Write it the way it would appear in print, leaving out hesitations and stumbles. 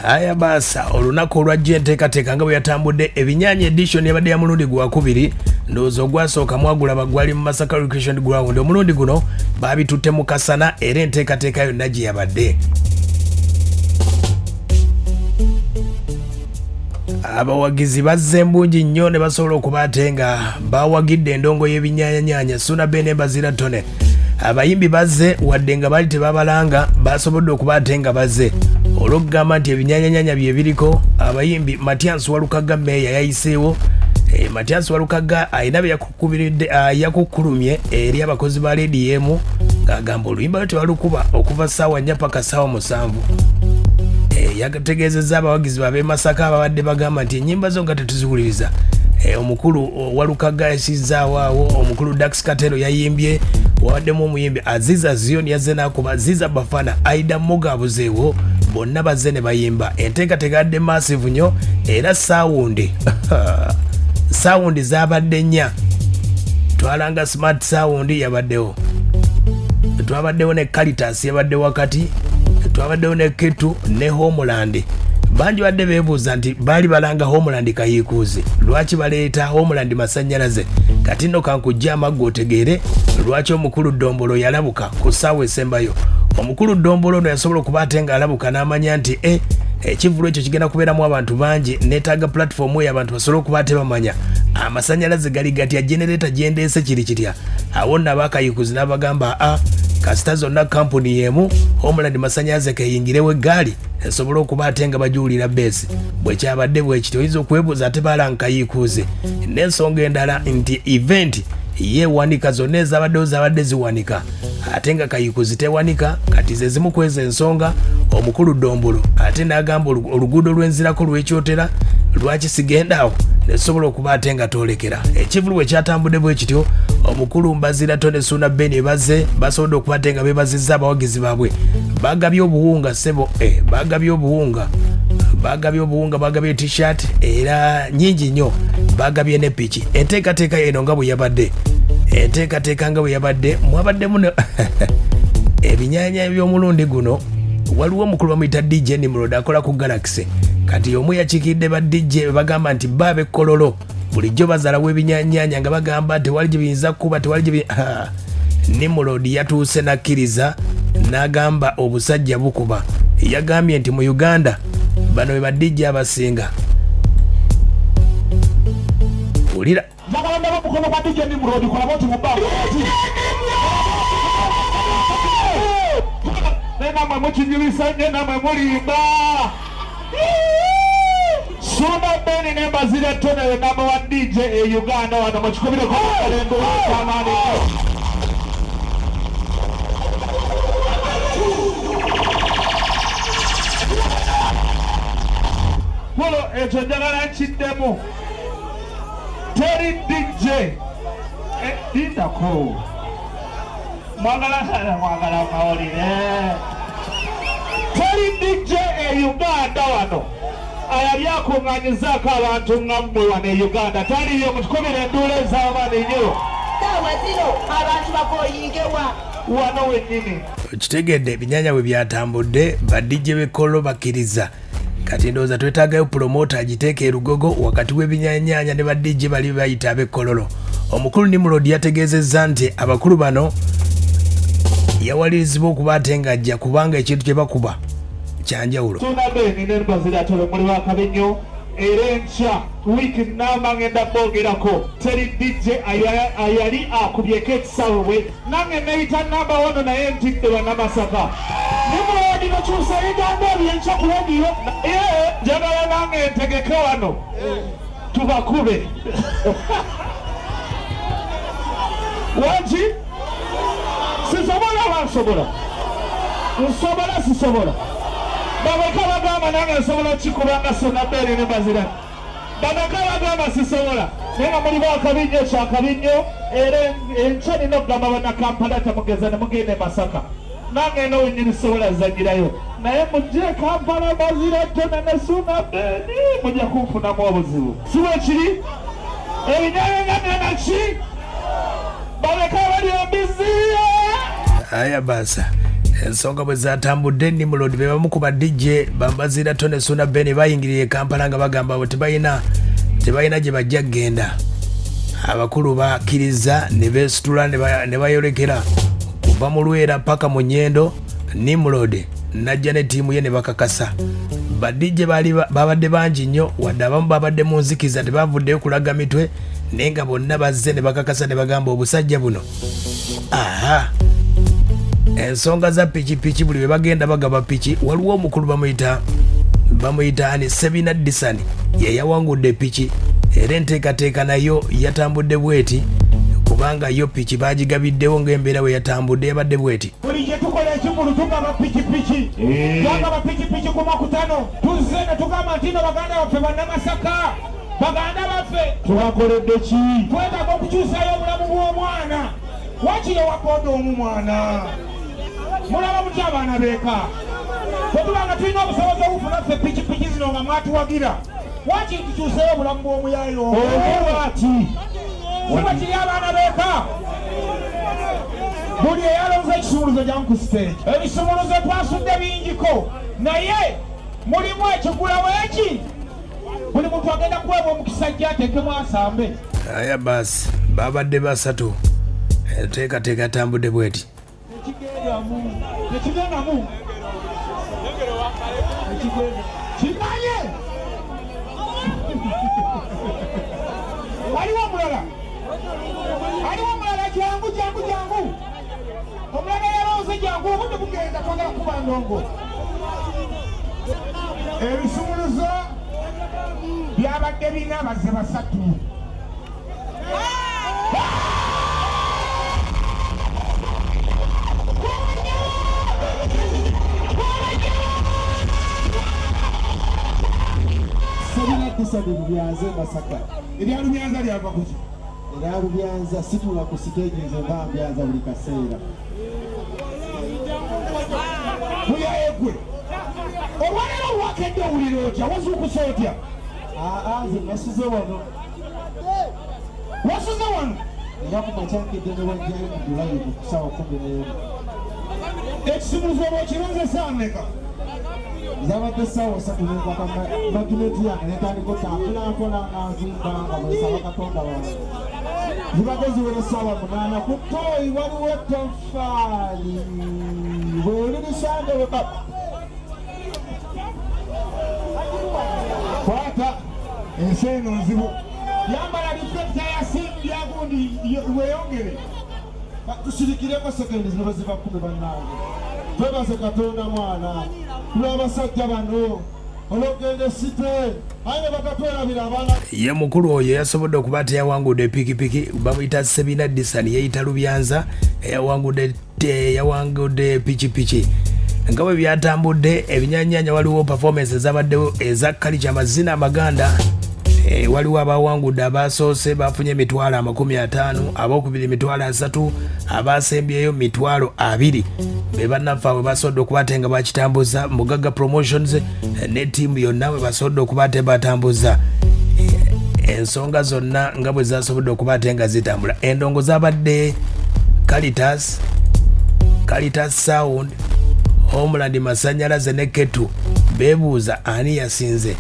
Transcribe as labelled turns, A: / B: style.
A: Aya basa olunaku olwajja enteekateeka nga bwe yatambudde Ebinyanya edition yabadde ya mulundi gwakubiri ndowooza ogwasooka mwagulaba gwali mu Masaka Recreation Ground. Omulundi guno baabitutte mu Kasana era enteekateeka yonna gye yabadde. Abawagizi bazze embungi nnyo ne basobola okuba ate nga bawagidde endongo y'Ebinyanya Suna Bene Bazira Tone. Abayimbi bazze wadde nga bali tebabalanga basobodde okuba ate nga bazze olw'okugamba nti Ebinyanya bye biriko. Abayimbi Matias Walukaga meya yayiseewo. Matias Walukaga ayina bye yakukubiridde yakukulumye eri abakozi ba LDM ng'agamba oluyimba lwe tebalukuba okuva ssaawa 4 paka ssaawa 7. Yagategeezezza abawagizi babe Masaka ababadde bagamba nti ennyimba zo nga tetuziwuliriza. Omukulu Walukaga yasizzaawo awo, omukulu Dax Katero yayimbye, wawaddemu omuyimbi Aziza Zion yazze n'akuba, Aziza Bafana, Aida Moga abuzeewo, bonna bazze ne bayimba. Enteekateeka yadde massive nnyo era saawundi zaabadde nnya. Twalanga smart saawundi yabaddewo, twabaddewo ne Caritas yabadde wakati, twabaddewo ne Ketu ne Homeland. Banji badde beebuuza nti baali balanga Homeland kayiikuuzi, lwaki baleeta Homeland masannyalaze? Kati nno kankujja amaggo otegeere lwaki omukulu Dombolo yalabuka ku ssaawa esembayo. Omukulu Dombolo no yasobola okuba ate ng'alabuka n'amanya nti ekivulu ekyo kigenda kubeeramu abantu bangi, neetaaga platform eyo abantu basobole okuba ate bamanya amasannyalaze gali gatya, generator gyendeese kiri kitya. Awo nno abakayiikuuzi n'abagamba kasita zonna kampuni y'emu, Homeland masannyalaze keyingirewo eggaali esobola okuba ate nga bajuwulira beesi. Bwe kyabadde bwe kityo oyinza okwebuuza ate balanga kayiikuuze. N'ensonga endala nti event yeewanika, zonna ezabaddewo zabadde ziwanika ate nga kayiikuuzi tewanika. Kati ze zimu ku ezo ensonga omukulu Dombolo ate n'agamba oluguudo lw'enzirako lw'ekyotera lwaki sigendaawo nesobola okuba ate nga toolekera. Ekivulu bwe kyatambudde bwe kityo, omukulu Mbazira Tone Suna Bene bazze basobodde okuba ate nga beebazizza abawagizi baabwe. Bagabye obuwunga ssebo, bagabye obuwunga, bagabye t-shirt era nyingi nnyo, bagabye ne piki. Enteekateeka eno nga bwe yabadde, mwabaddemu Ebinyanya eby'omulundi guno. Waliwo omukulu bamuyita DJ Nimrod akola ku Galaxy. Kati omu yakiikidde ba DJ bagamba nti baabe kololo bulijjo bazalawo Ebinyanya nga bagamba tewali gye biyinza kuba, tewali gye Nimrod yatuuse nakkiriza n'agamba obusajja bukuba. Yagambye nti mu Uganda bano be ba DJ abasinga. Ulira
B: namwe mukinyumisa nnyo, namwe mulimba. Suna Bene ne Bazira Tone we number 1 DJ e Uganda wano mukikubireko mukalembe w'amaani. Polo ekyo njagala nkiddemu, teri DJ dindako mwagala mawulire. Teri DJ e Uganda wano ayali akunganyizaako abantu nga mmwe wano e Uganda. Taliyo, mutukubire enduula ez'abaana ennyo.
C: Tawaziro abantu bakoyingewa
B: wano wennyini.
A: Kitegedde Ebinyanya bwe byatambudde, ba DJ b'ekkollo bakkiriza. Kati ndowooza twetaagayo promota agiteeka erugogo wakati w'Ebinyanya ne ba DJ bali bayita ab'ekkololo. Omukulu Nimrod yategeezezza nti abakulu bano yawalirizibwa okuba ate ng'ajja kubanga ekintu kye bakuba kyanjawulo.
B: Suna Bene ne Bazira Tone muli wakabe nnyo era enkya wiiki nnamba ngenda boogerako. Teri DJ ayali akubyeko ekisawe bwe nange neyita namba wano naye ntidde bannamasaka. Nimrod nokyusa ebigambo ebyenkya ku lediyo njagala nange ntegeke wano tubakube. Wanki sisobola bansobola, nsobola sisobola. Babaka bagamba nange nsobola kikubanga Suna Bene ne Bazira. Babaka bagamba sisobola naye nga muli bakabinyo kyakabinyo era enkya nina okugamba bannakampala temugeza ne mugenda e Masaka. Nange eno wennyini sobola zanyirayo naye mujje Kampala Bazira Tone ne Suna Bene mujja kunfunamu obuzibu. Si bwe kiri? Ebinyanya naki babeka bali embizi.
A: Aya basa ensonga bwe zatambudde Nimrod be bamu ku ba DJ bambazira Tone Suna Ben bayingiriye e Kampala nga bagamba bo tebalina gye bajja kgenda. Abakulu bakkiriza ne beesitula ne bayolekera kuva mu Lwera paka mu Nyendo. Nimrod najja ne ttiimu ye ne bakakasa. Ba DJ babadde bangi nnyo wadde abamu babadde mu nzikiza tebavuddeyo kulaga mitwe naye nga bonna bazze ne bakakasa ne bagamba obusajja buno. Aha, ensonga za pikipiki buli bwe bagenda bagaba piki waliwo omukulu bamuyita ani Sebina Disani ye yawangudde piki era enteekateeka nayo yatambudde bweti kubanga yo piki bagigabiddewo ng'embeera we yatambudde yabadde bweti.
B: Buli gye tukola ekikulu tugaba pikipiki twagaba pikipiki ku Makutano tuzze ne tugamba nti no baganda baffe bannamasaka baganda baffe tubakoledde ki twetaaga okukyusayo obulamu bw'omwana wakiri wakoda omumwana mulaba muty abaana beeka bwe tubanga tulina obusobozi obufuna ffe pikipiki zino nga mwatuwagira wakiri tukyuseyo obulamu bw'omuyayo ati kiba kiri abaana beeka buli eyalonza ekisumuluzo jamu ku stage ebisumuluzo twasudde bingiko naye mulimu ekigulawo eki buli muntu agenda kuweebwa omukisa gyatekemu asambe.
A: Aya basi babadde basatu enteekateeka yatambudde bweti.
B: Tekigendamu kimanye waliwo omulala jangu omulala yalonze jangu obudde bugenda twagala kuba ndongo. Ebisumuluzo byabadde birina abazze basatu.
D: Sabina kusadi Rubyanza Masaka.
B: Erya Rubyanza lyava kuki?
D: Erya Rubyanza situla ku stage nze mba Rubyanza buli kaseera.
B: Muyaegwe olwaleero lwakedde owulira otya wazuukusa otya?
D: Nze nasuze wano.
B: Wasuze wano?
D: Era ku makyankedde ne wajjayo mu Julayi ku ssaawa 11.
B: Ekisumuluzo oba okironze essaawa mmeka?
D: Zabadde ssaawa 3 n'enkwata magimenti yange netandika otambula nkola nga nzimba nga bwesaba Katonda wange. Zibadde ziwera essaawa 8 ku ttooyi waliwo ettofaali bw'oli lisande weka
B: kwata ensi eno nzibu yambala lifekita ya simu lyagundi weyongere
D: tusirikireko sekendi zino baziva 10 bannange. Twebaze Katonda mwana kulw'abasajja bano olw'okugenda site aye bakatwerabira abaana.
A: Ye mukulu oyo yasobodde okuba teyawangudde pikipiki bamuyita Sebina Disani yeyita Rubyanza yawangudde pikipiki. Nga bwe byatambudde Ebinyanya waliwo performance ezabaddewo eza kalicha amazina amaganda. Waliwo abawangudde abasoose bafunye emitwalo 50, abokubiri emitwalo 3, abasembyeyo emitwalo 2. Be bannaffe bwe basobodde okuba ate nga bakitambuza Mugaga Promotions ne ttiimu yonna bwe basobodde okuba ate batambuza ensonga zonna nga bwe zasobodde okuba ate nga zitambula. Endongo zabadde Caritas Sound, Homeland Masanyalaze ne Ketu beebuuza ani yasinze.